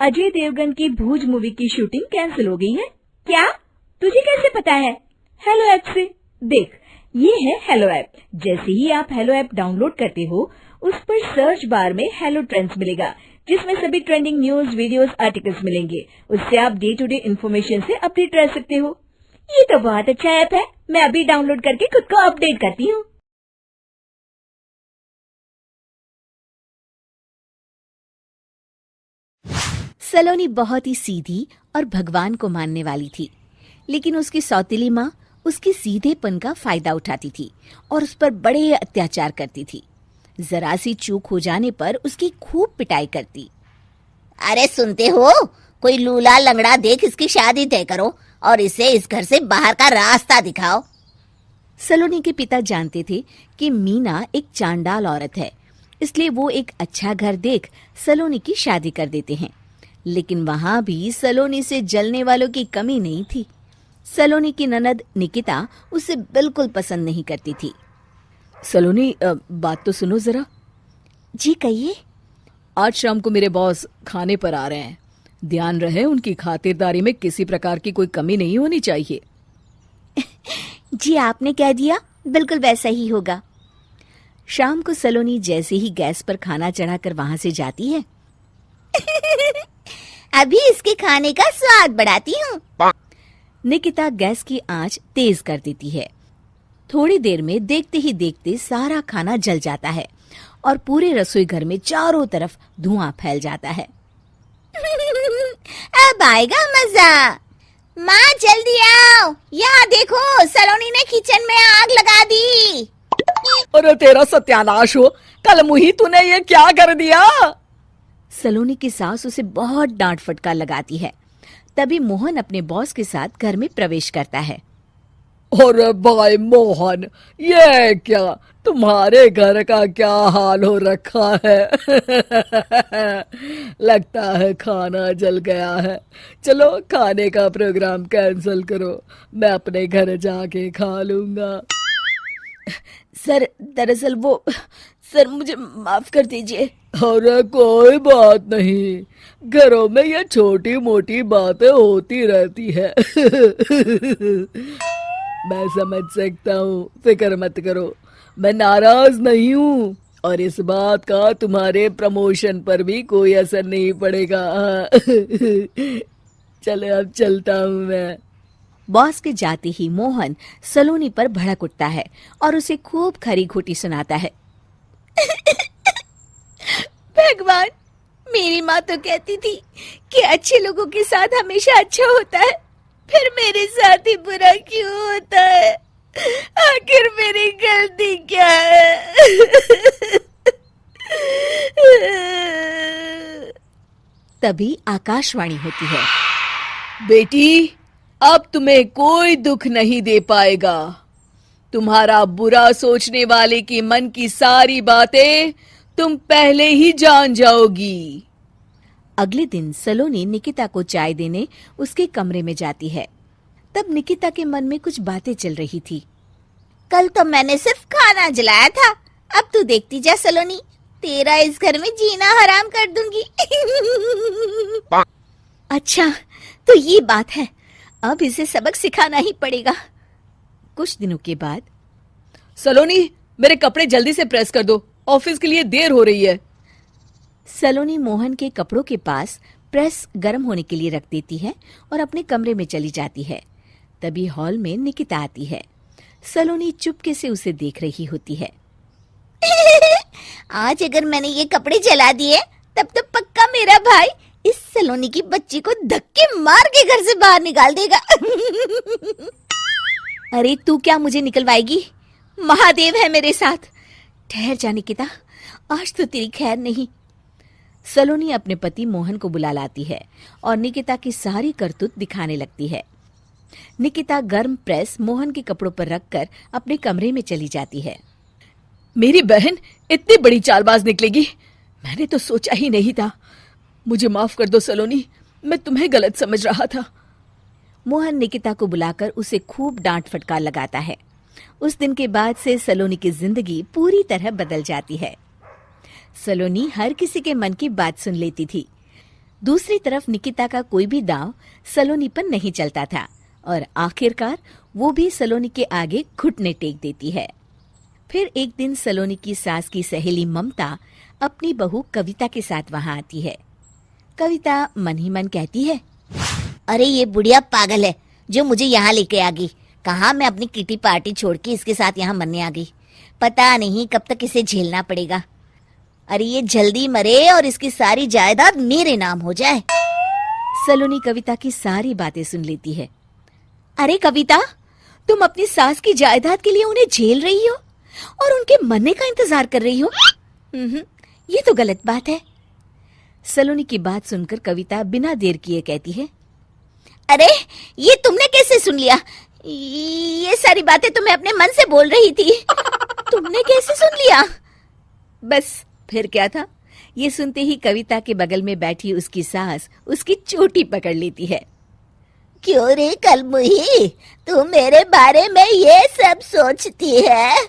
अजय देवगन की भूज मूवी की shooting cancel हो गई है। क्या? तुझे कैसे पता है? हेलो ऐप से देख, ये है हेलो ऐप। जैसे ही आप हेलो ऐप डाउनलोड करते हो, उस पर सर्च बार में हेलो ट्रेंड्स मिलेगा, जिसमें सभी ट्रेंडिंग न्यूज, वीडियोस, आर्टिकल्स मिलेंगे। उससे आप डे टू डे इन्फॉर्मेशन से अपडेट रह सकते हो। ये तो बहुत अच्छा ऐप है। मैं अभी डाउनलोड करके खुद को अपडेट करती हूँ। सलोनी बहुत ही सीधी और भगवान को मानने वाली थी, लेकिन उसकी सौतेली माँ उसके सीधेपन का फायदा उठाती थी और उस पर बड़े अत्याचार करती थी। जरा सी चूक हो जाने पर उसकी खूब पिटाई करती। अरे सुनते हो, कोई लूला लंगड़ा देख इसकी शादी तय करो और इसे इस घर से बाहर का रास्ता दिखाओ। सलोनी के पिता जानते थे कि मीना एक चांडाल औरत है, इसलिए वो एक अच्छा घर देख सलोनी की शादी कर देते हैं। लेकिन वहां भी सलोनी से जलने वालों की कमी नहीं थी। सलोनी की ननद निकिता उसे बिल्कुल पसंद नहीं करती थी। सलोनी, बात तो सुनो जरा। जी कहिए। आज शाम को मेरे बॉस खाने पर आ रहे हैं। ध्यान रहे उनकी खातिरदारी में किसी प्रकार की कोई कमी नहीं होनी चाहिए। जी आपने कह दिया, बिल्कुल वैसा ही होगा। शाम को सलोनी जैसे ही गैस पर खाना चढ़ाकर वहां से जाती है, अभी इसके खाने का स्वाद बढ़ाती हूँ। निकिता गैस की आंच तेज कर देती है। थोड़ी देर में देखते ही देखते सारा खाना जल जाता है और पूरे रसोई घर में चारों तरफ धुआं फैल जाता है। अब आएगा मजा। माँ जल्दी आओ, यहाँ देखो सलोनी ने किचन में आग लगा दी। अरे तेरा सत्यानाश हो, कल मुही तूने ये क्या कर दिया? सलोनी की सास उसे बहुत डांट फटकार लगाती है। तभी मोहन अपने बॉस के साथ घर में प्रवेश करता है। अरे भाई मोहन, ये क्या तुम्हारे घर का क्या हाल हो रखा है? लगता है खाना जल गया है। चलो खाने का प्रोग्राम कैंसिल करो, मैं अपने घर जाके खा लूंगा। सर, दरअसल सर मुझे माफ कर दीजिए। अरे कोई बात नहीं, घरों में ये छोटी मोटी बातें होती रहती है। मैं समझ सकता हूँ, फिक्र मत करो, मैं नाराज नहीं हूँ और इस बात का तुम्हारे प्रमोशन पर भी कोई असर नहीं पड़ेगा। चलो अब चलता हूँ मैं। बॉस के जाते ही मोहन सलोनी पर भड़क उठता है और उसे खूब खरी खोटी सुनाता है। भगवान, मेरी माँ तो कहती थी कि अच्छे लोगों के साथ हमेशा अच्छा होता है, फिर मेरे साथ ही बुरा क्यों होता है? आखिर मेरी गलती क्या है? तभी आकाशवाणी होती है। बेटी, अब तुम्हें कोई दुख नहीं दे पाएगा। तुम्हारा बुरा सोचने वाले के मन की सारी बातें तुम पहले ही जान जाओगी। अगले दिन सलोनी निकिता को चाय देने उसके कमरे में जाती है। तब निकिता के मन में कुछ बातें चल रही थी। कल तो मैंने सिर्फ खाना जलाया था, अब तू देखती जा सलोनी, तेरा इस घर में जीना हराम कर दूंगी। अच्छा, तो ये बात है, अब इसे सबक सिखाना ही पड़ेगा। कुछ दिनों के बाद, सलोनी, मेरे कपड़े जल्दी से प्रेस कर दो, ऑफिस के लिए देर हो रही है। सलोनी मोहन के कपड़ों के पास प्रेस गर्म होने के लिए रख देती है और अपने कमरे में चली जाती है। तभी हॉल में निकिता आती है। सलोनी चुपके से उसे देख रही होती है। आज अगर मैंने ये कपड़े जला दिए, तब तो पक्का मेरा भाई इस सलोनी की बच्ची को धक्के मार के घर से बाहर निकाल देगा। अरे तू क्या मुझे निकलवाएगी? महादेव है मेरे साथ। ठहर जा निकिता, आज तो तेरी खैर नहीं। सलोनी अपने पति मोहन को बुला लाती है और निकिता की सारी करतूत दिखाने लगती है। निकिता गर्म प्रेस मोहन के कपड़ों पर रखकर अपने कमरे में चली जाती है। मेरी बहन इतनी बड़ी चालबाज निकलेगी, मैंने तो सोचा ही नहीं था। मुझे माफ कर दो सलोनी, मैं तुम्हें गलत समझ रहा था। मोहन निकिता को बुलाकर उसे खूब डांट फटकार लगाता है। उस दिन के बाद से सलोनी की जिंदगी पूरी तरह बदल जाती है। सलोनी हर किसी के मन की बात सुन लेती थी। दूसरी तरफ निकिता का कोई भी दांव सलोनी पर नहीं चलता था और आखिरकार वो भी सलोनी के आगे घुटने टेक देती है। फिर एक दिन सलोनी की सास की सहेली ममता अपनी बहू कविता के साथ वहां आती है। कविता मन ही मन कहती है, अरे ये बुढ़िया पागल है जो मुझे यहाँ लेके आ गई। कहाँ मैं अपनी किटी पार्टी छोड़ के इसके साथ यहाँ मरने आ गई। पता नहीं कब तक इसे झेलना पड़ेगा। अरे ये जल्दी मरे और इसकी सारी जायदाद मेरे नाम हो जाए। सलोनी कविता की सारी बातें सुन लेती है। अरे कविता, तुम अपनी सास की जायदाद के लिए उन्हें झेल रही हो और उनके मरने का इंतजार कर रही हो। ये तो गलत बात है। सलोनी की बात सुनकर कविता बिना देर किए कहती है, अरे ये तुमने कैसे सुन लिया? ये सारी बातें तो मैं अपने मन से बोल रही थी। तुमने कैसे सुन लिया? बस फिर क्या था। ये सुनते ही कविता के बगल में बैठी उसकी सास उसकी चोटी पकड़ लेती है। क्यों रे कलमुही, तू मेरे बारे में ये सब सोचती है?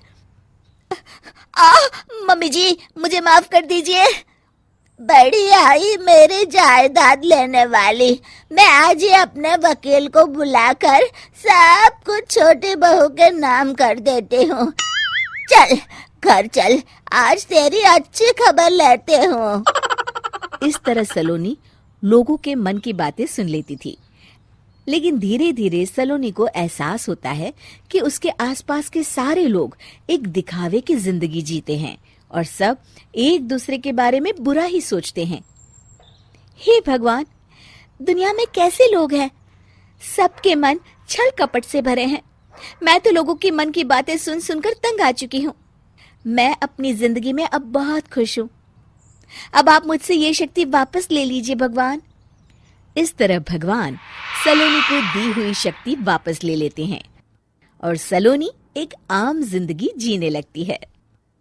मम्मी जी मुझे माफ कर दीजिए। बड़ी आई मेरी जायदाद लेने वाली। मैं आज ही अपने वकील को बुलाकर सब कुछ छोटी बहू के नाम कर देती हूँ। चल घर चल, आज तेरी अच्छी खबर लेते हूँ। इस तरह सलोनी लोगों के मन की बातें सुन लेती थी, लेकिन धीरे धीरे सलोनी को एहसास होता है कि उसके आसपास के सारे लोग एक दिखावे की जिंदगी जीते हैं और सब एक दूसरे के बारे में बुरा ही सोचते हैं। हे भगवान, दुनिया में कैसे लोग हैं? सबके मन छल कपट से भरे हैं। मैं तो लोगों के मन की बातें सुन सुनकर तंग आ चुकी हूँ। मैं अपनी जिंदगी में अब बहुत खुश हूँ। अब आप मुझसे ये शक्ति वापस ले लीजिए भगवान। इस तरह भगवान सलोनी को दी हुई शक्ति वापस ले लेते हैं और सलोनी एक आम जिंदगी जीने लगती है।